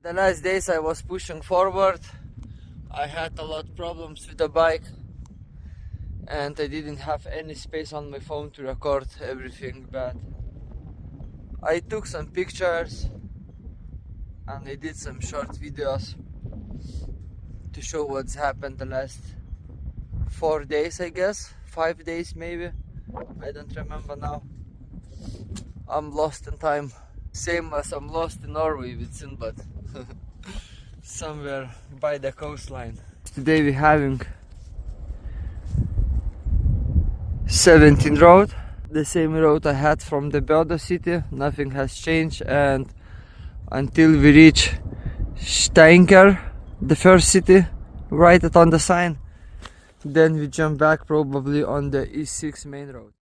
The last days I was pushing forward. I had a lot of problems with the bike and I didn't have any space on my phone to record everything, but I took some pictures and I did some short videos to show what's happened the last 4 days, I guess, 5 days maybe, I don't remember now. I'm lost in time, same as I'm lost in Norway with Sinbad. Somewhere by the coastline. Today we're having 17 road, the same road I had from the Bøda city. Nothing has changed, and until we reach Steinkjer, the first city, write it on the sign, then we jump back probably on the E6 main road.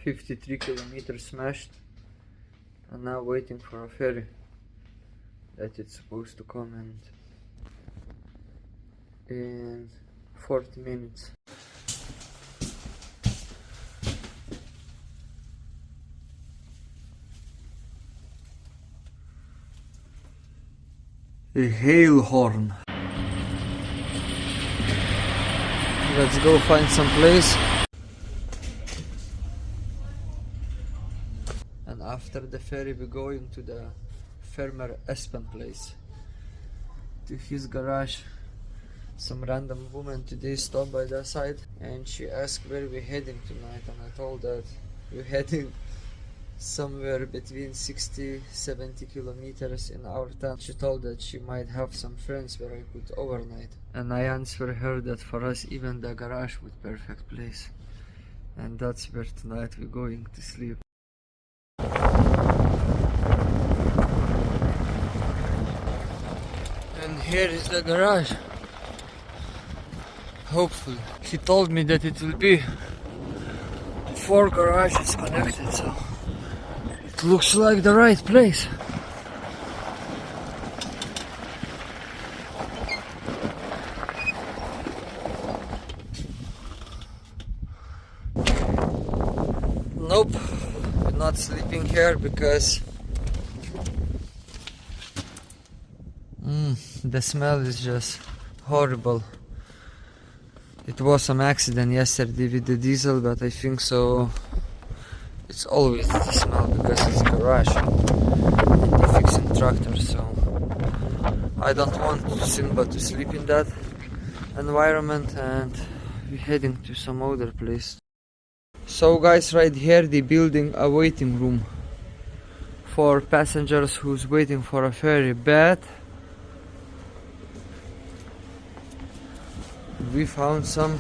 "53 kilometers smashed, and now waiting for a ferry that it's supposed to come in 40 minutes. A hail horn. Let's go find some place. And after the ferry we're going to the farmer Espen place, to his garage. Some random woman today stopped by the side and she asked where we're heading tonight, and I told that we're heading somewhere between 60-70 kilometers in our town. She told that she might have some friends where I could overnight, and I answered her that for us even the garage would be perfect place, and that's where tonight we're going to sleep. And here is the garage. Hopefully. She told me that it will be 4 garages connected, so it looks like the right place. Nope, we're not sleeping here because The smell is just horrible. It was some accident yesterday with the diesel, but I think so it's always the smell because it's garage and they're fixing tractors, so I don't want Simba to sleep in that environment, and we're heading to some other place. So guys, right here they're building a waiting room for passengers who's waiting for a ferry, but we found some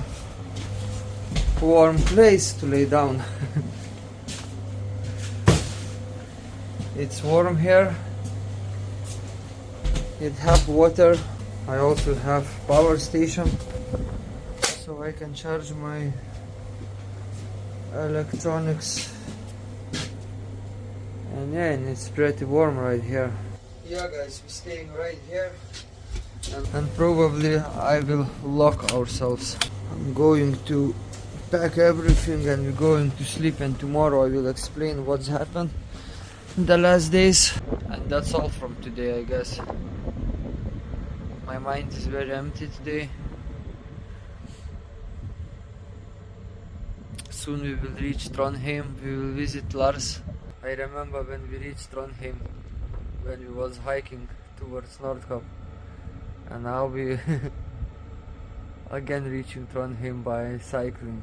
warm place to lay down. It's warm here. It have water. I also have power station, so I can charge my electronics. And yeah, and it's pretty warm right here. Yeah guys, we're staying right here. And probably I will lock ourselves. I'm going to pack everything and we're going to sleep, and tomorrow I will explain what's happened in the last days. And that's all from today, I guess. My mind is very empty today. Soon we will reach Trondheim, we will visit Lars. I remember when we reached Trondheim, when we was hiking towards Nordkapp. And now we again reaching Trondheim by cycling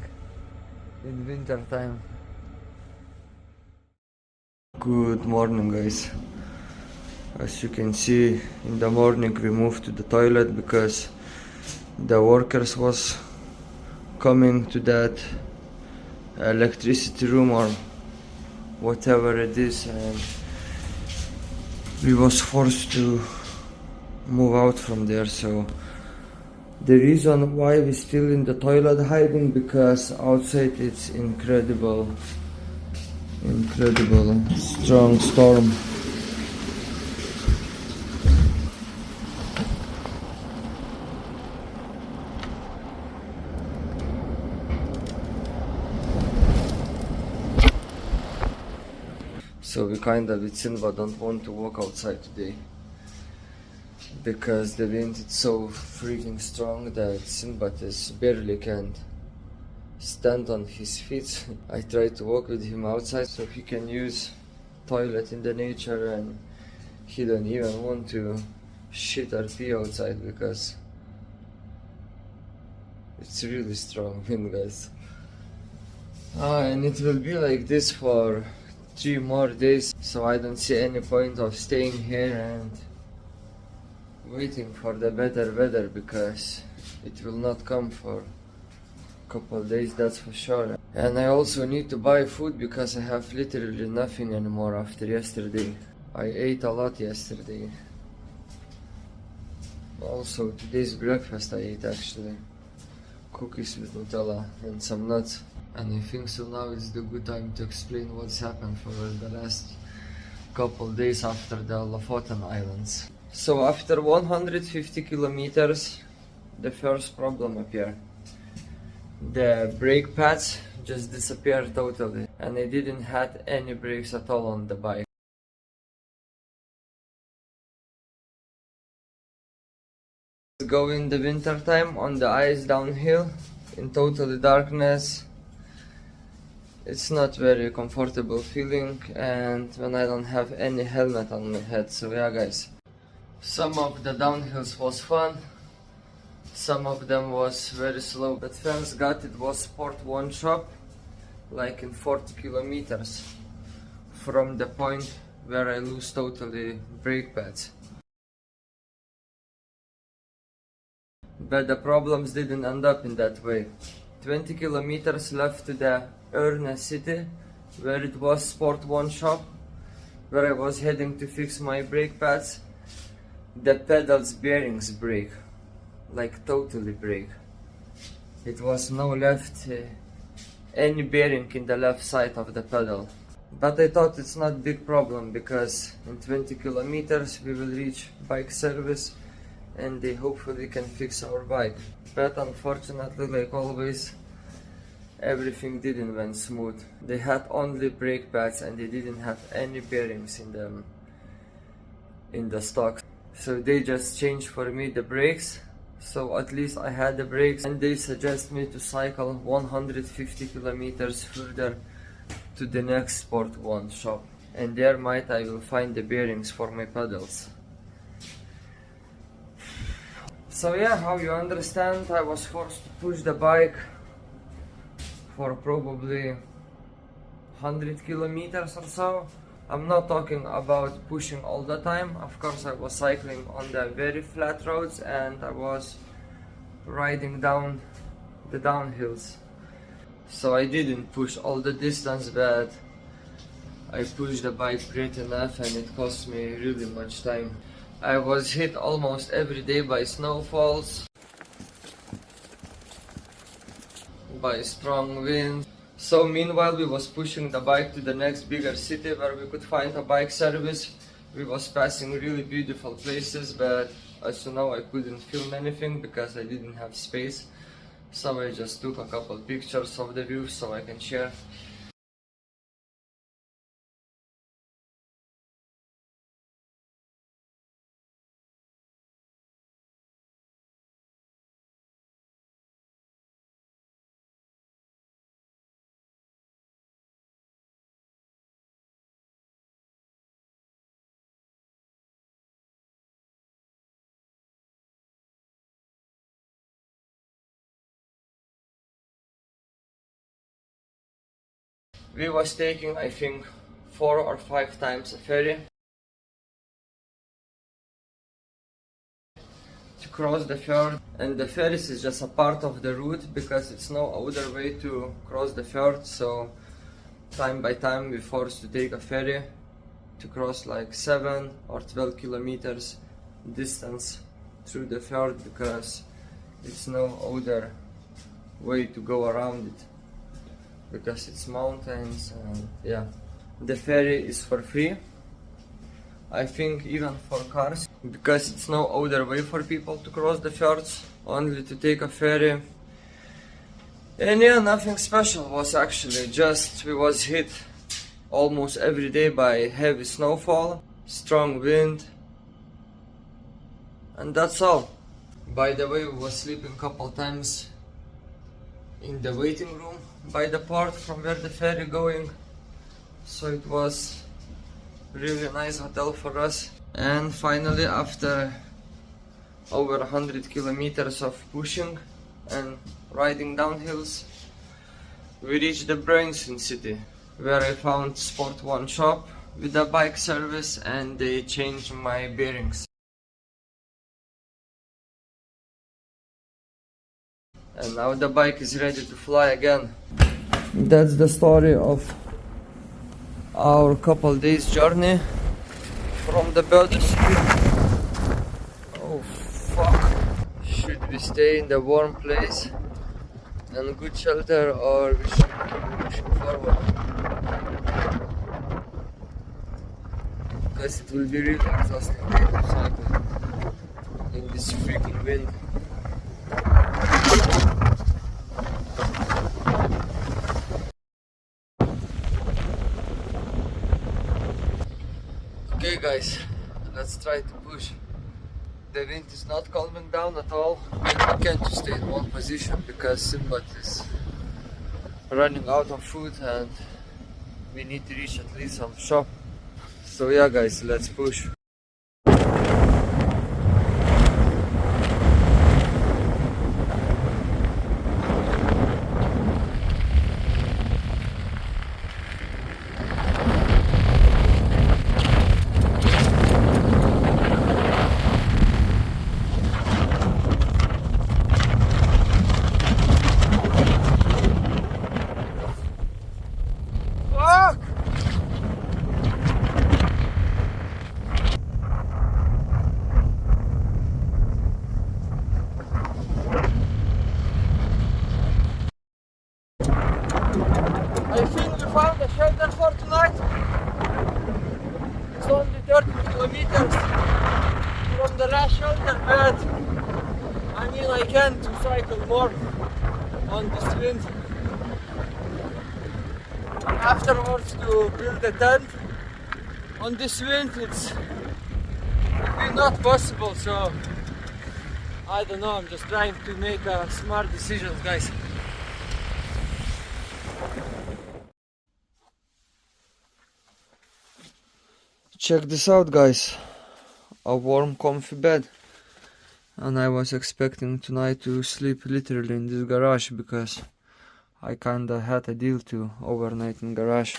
in winter time. Good morning guys. As you can see, in the morning we moved to the toilet because the workers was coming to that electricity room or whatever it is, and we was forced to move out from there. So the reason why we're still in the toilet hiding, because outside it's incredible strong storm. So we kinda with Simba don't want to walk outside today because the wind is so freaking strong that Simba just barely can stand on his feet. I try to walk with him outside so he can use toilet in the nature, and he don't even want to shit or pee outside because it's really strong wind, guys. And it will be like this for 3 more days, so I don't see any point of staying here and waiting for the better weather, because it will not come for a couple of days, that's for sure. And I also need to buy food because I have literally nothing anymore after yesterday. I ate a lot yesterday. Also today's breakfast I ate actually cookies with Nutella and some nuts. And I think so now is the good time to explain what's happened for the last couple days after the Lofoten Islands. So after 150 kilometers, the first problem appeared. The brake pads just disappeared totally, and I didn't have any brakes at all on the bike. Go in the winter time on the ice downhill in totally darkness. It's not very comfortable feeling, and when I don't have any helmet on my head. So yeah guys, some of the downhills was fun, some of them was very slow. But first got it was Sport One shop, like in 40 kilometers from the point where I lose totally brake pads. But the problems didn't end up in that way. 20 kilometers left to the Ørne city, where it was Sport One shop, where I was heading to fix my brake pads. The pedals bearings break, like totally break. It was no left any bearing in the left side of the pedal. But I thought it's not big problem, because in 20 kilometers we will reach bike service and they hopefully can fix our bike. But unfortunately, like always, everything didn't went smooth. They had only brake pads and they didn't have any bearings in them in the stock. so they just changed for me the brakes, so at least I had the brakes, and they suggest me to cycle 150 kilometers further to the next Sport 1 shop, and there might I will find the bearings for my pedals. So yeah, how you understand, I was forced to push the bike for probably 100 kilometers or so. I'm not talking about pushing all the time. Of course, I was cycling on the very flat roads and I was riding down the downhills. So I didn't push all the distance, but I pushed the bike great enough, and it cost me really much time. I was hit almost every day by snowfalls, by strong wind. So meanwhile we was pushing the bike to the next bigger city where we could find a bike service. We was passing really beautiful places, but as you know, I couldn't film anything because I didn't have space. So I just took a couple pictures of the view so I can share. We was taking, I think, 4 or 5 times a ferry to cross the fjord, and the ferries is just a part of the route because it's no other way to cross the fjord. So time by time we forced to take a ferry to cross like 7 or 12 kilometers distance through the fjord because it's no other way to go around it, because it's mountains. And yeah, the ferry is for free, I think, even for cars, because it's no other way for people to cross the fjords, only to take a ferry. And yeah, nothing special was actually, just we was hit almost every day by heavy snowfall, strong wind, and that's all. By the way, we was sleeping a couple times in the waiting room by the port from where the ferry going, so it was really nice hotel for us. And finally, after over 100 kilometers of pushing and riding down hills, we reached the Brønnøysund city, where I found Sport 1 shop with a bike service, and they changed my bearings. And now the bike is ready to fly again. That's the story of our couple days journey from the Brønnøysund. Oh fuck! Should we stay in the warm place and good shelter, or we should keep pushing forward? Because it will be really exhausting day to cycle in this freaking wind. Okay guys, let's try to push. The wind is not calming down at all. I can't just stay in one position because Simbat is running out of food and we need to reach at least some shop. So yeah guys, let's push. I think we found a shelter for tonight. It's only 30 kilometers from the last shelter, but I mean I can't cycle more on this wind. Afterwards, to build a tent on this wind, it's Maybe not possible, so I don't know, I'm just trying to make smart decisions, guys. Check this out, guys. A warm, comfy bed. And I was expecting tonight to sleep literally in this garage because I kinda had a deal to overnight in garage.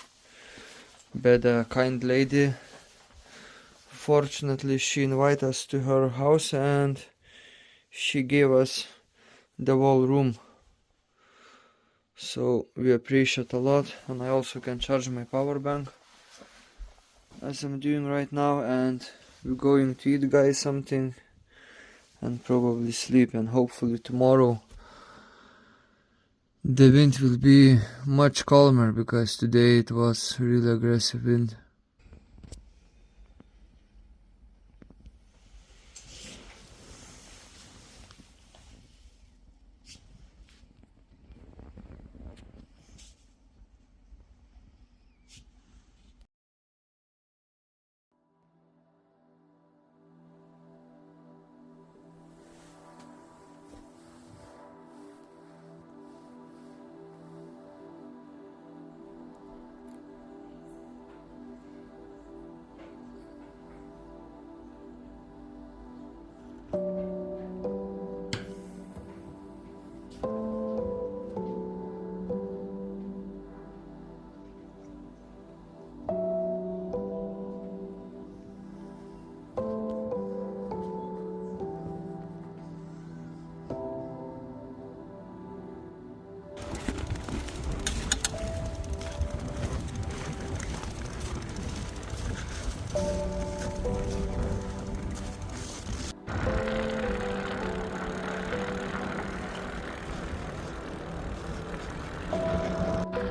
But a kind lady, fortunately, she invited us to her house and she gave us the whole room. So we appreciate a lot, and I also can charge my power bank as I'm doing right now, and we're going to eat, guys, something and probably sleep, and hopefully tomorrow the wind will be much calmer because today it was really aggressive wind.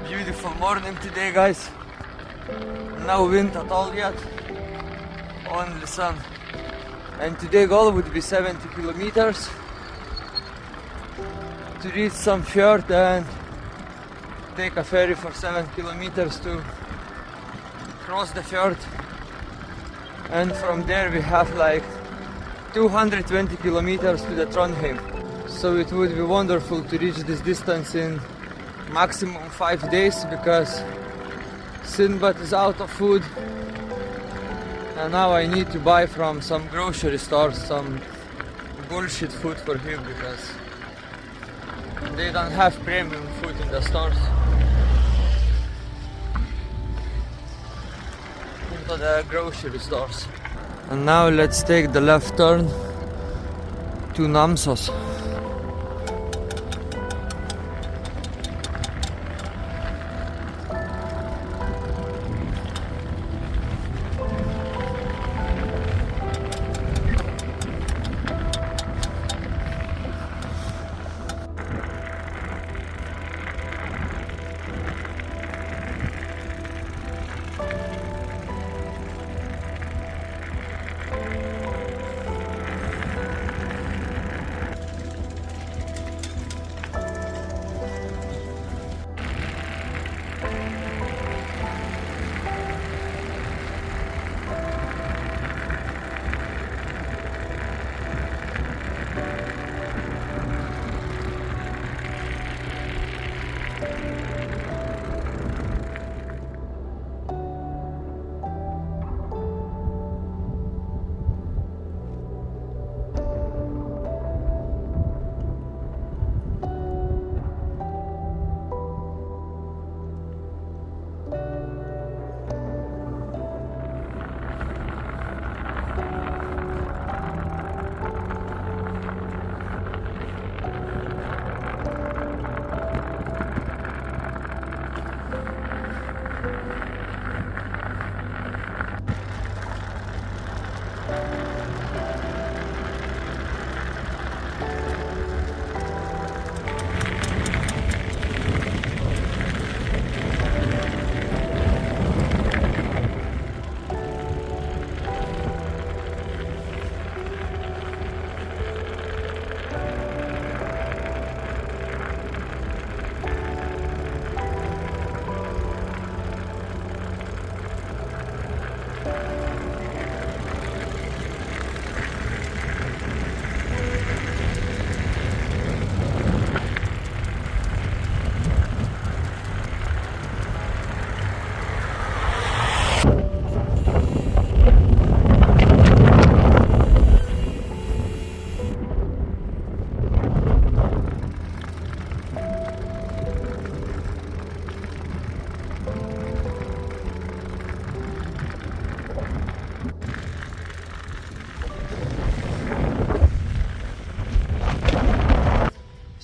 Beautiful morning today, guys. No wind at all yet, only sun. And today goal would be 70 kilometers to reach some fjord and take a ferry for 7 kilometers to cross the fjord. And from there we have like 220 kilometers to the Trondheim. So it would be wonderful to reach this distance in maximum 5 days because Sinbad is out of food and now I need to buy from some grocery stores some bullshit food for him because they don't have premium food in the stores. Into the grocery stores. And now let's take the left turn to Namsos.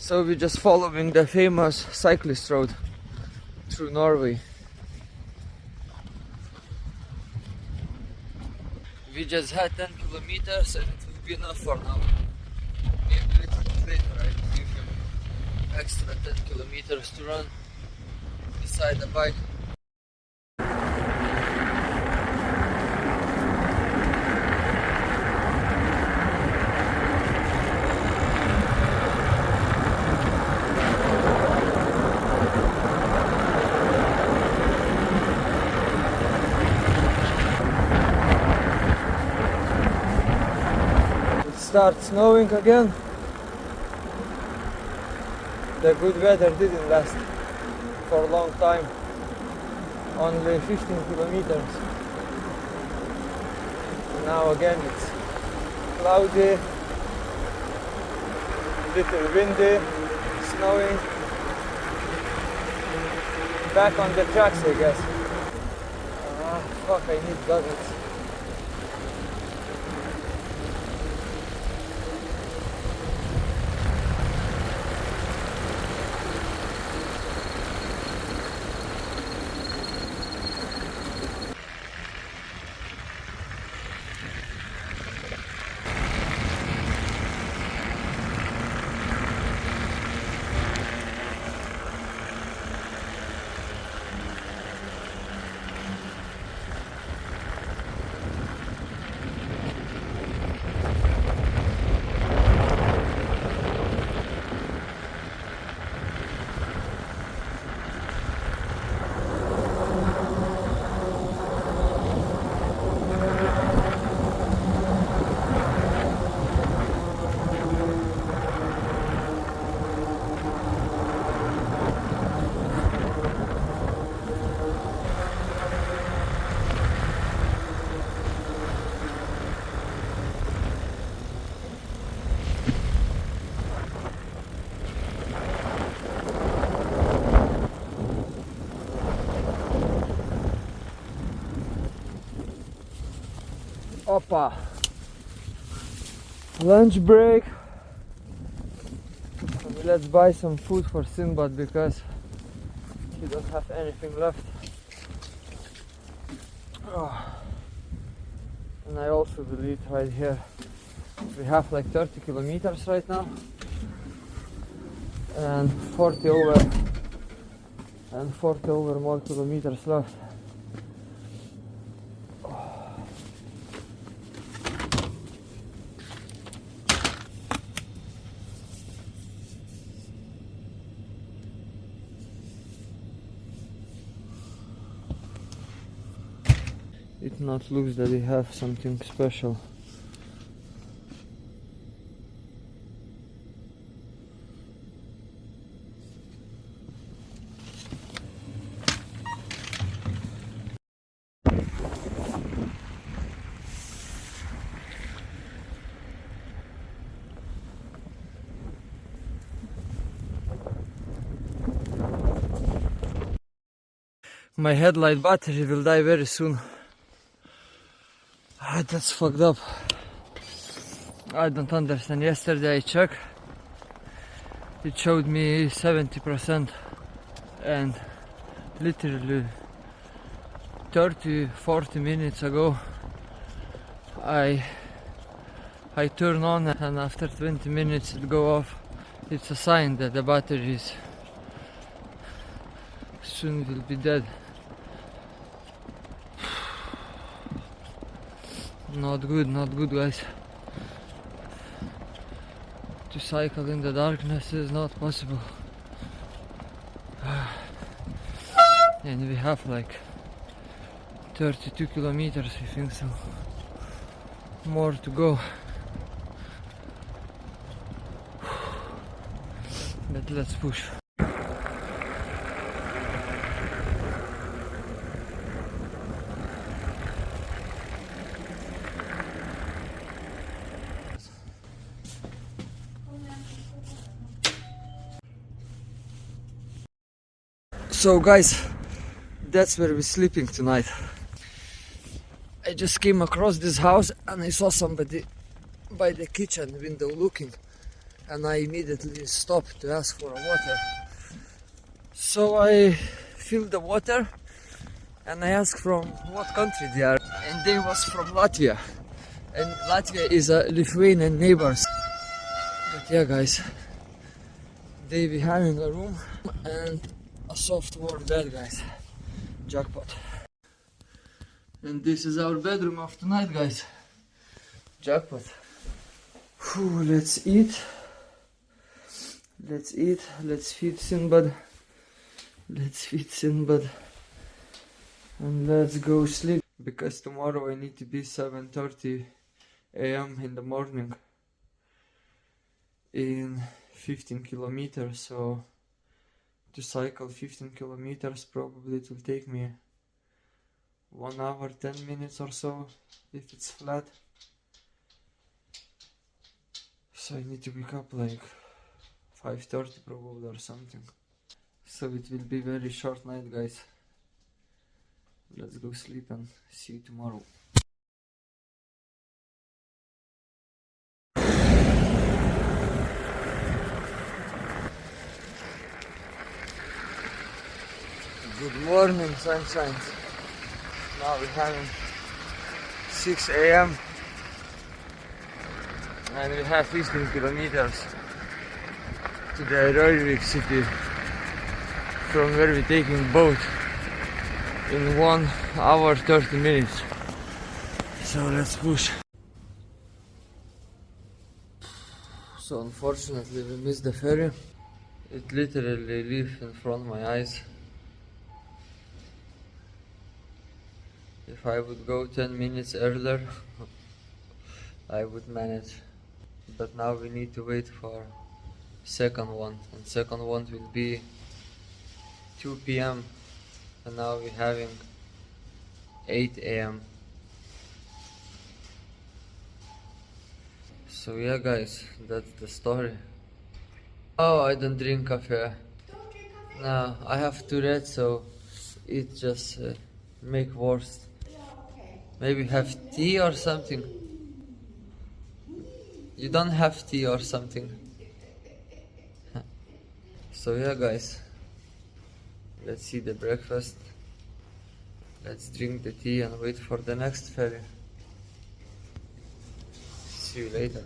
So we're just following the famous cyclist road through Norway. We just had 10 kilometers and it will be enough for now. Maybe a little bit later I will give him extra 10 kilometers to run beside the bike. Starts snowing again. The good weather didn't last for a long time, only 15 kilometers. Now again it's cloudy, little windy, snowing. Back on the tracks, I guess. Fuck, I need goggles. Opa! Lunch break. Let's buy some food for Sinbad because he don't have anything left. And I also will eat right here. We have like 30 kilometers right now and 40 over more kilometers left. It not looks that they have something special. My headlight battery will die very soon. That's fucked up. I don't understand. Yesterday I checked. It showed me 70% and literally 30-40 minutes ago I turn on and after 20 minutes it go off. It's a sign that the battery is soon will be dead. Not good guys. To cycle in the darkness is not possible. And we have like 32 kilometers, I think so. More to go. But let's push. So guys, that's where we're sleeping tonight. I just came across this house and I saw somebody by the kitchen window looking, and I immediately stopped to ask for water. So I filled the water and I asked from what country they are, and they was from Latvia, and Latvia is a Lithuanian neighbors. But yeah guys, they be having a room and a soft warm bed guys. Jackpot. And this is our bedroom of tonight guys. Jackpot. Whew, let's eat. Let's feed Sinbad. And let's go sleep. Because tomorrow I need to be 7:30 a.m. in the morning in 15 kilometers. So to cycle 15 kilometers probably it will take me 1 hour 10 minutes or so if it's flat. So I need to wake up like 5:30 probably or something. So it will be very short night guys. Let's go sleep and see you tomorrow. Good morning sunshine. Now we're having 6 a.m. and we have 15 kilometers to the Rollercoaster city, from where we're taking boat in 1 hour 30 minutes. So let's push. So unfortunately we missed the ferry. It literally lived in front of my eyes. If I would go 10 minutes earlier, I would manage. But now we need to wait for second one, and second one will be 2 p.m. and now we're having 8 a.m. So yeah guys, that's the story. Oh, I don't drink coffee. Don't drink coffee? No, I have Tourette, so it just make worse. Yeah, okay. Maybe have tea or something. You don't have tea or something. So yeah guys, let's see the breakfast. Let's drink the tea and wait for the next ferry. See you later.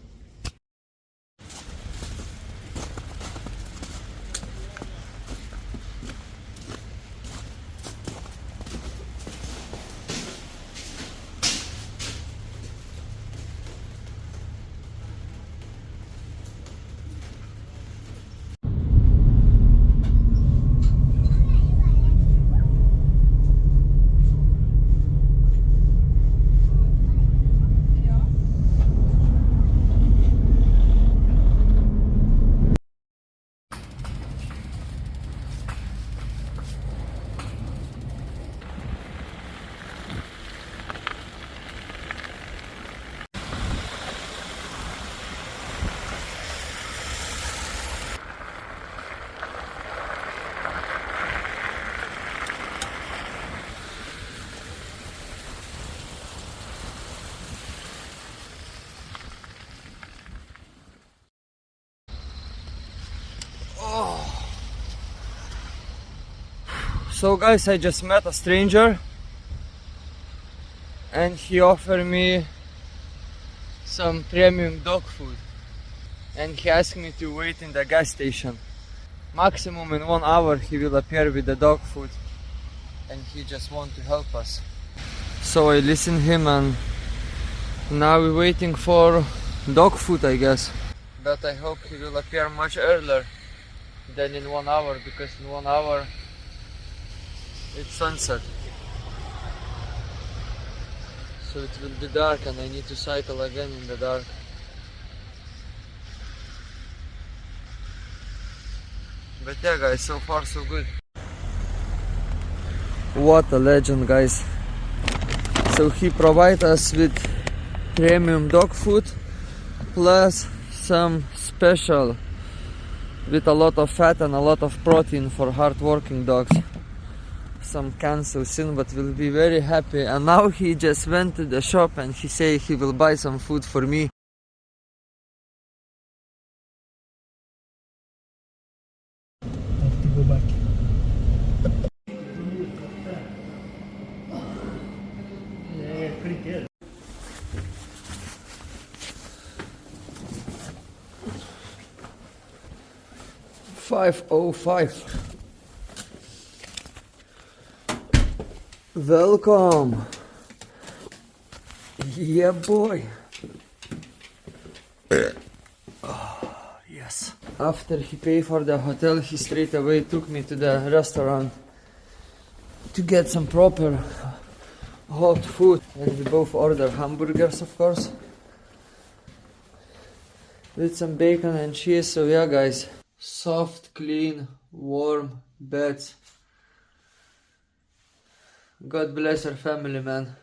So guys, I just met a stranger and he offered me some premium dog food, and he asked me to wait in the gas station. Maximum in 1 hour he will appear with the dog food, and he just want to help us. So I listened him, and now we're waiting for dog food, I guess. But I hope he will appear much earlier than in 1 hour, because in 1 hour it's sunset. So it will be dark and I need to cycle again in the dark. But yeah guys, so far so good. What a legend guys. So he provides us with premium dog food plus some special with a lot of fat and a lot of protein for hard-working dogs. Some cans of Sinbad will be very happy, and now he just went to the shop and he said he will buy some food for me. 5:05. Welcome. Yeah, boy. Yes. After he paid for the hotel, he straight away took me to the restaurant to get some proper hot food. And we both ordered hamburgers, of course, with some bacon and cheese. So yeah, guys, soft, clean, warm beds. God bless our family, man.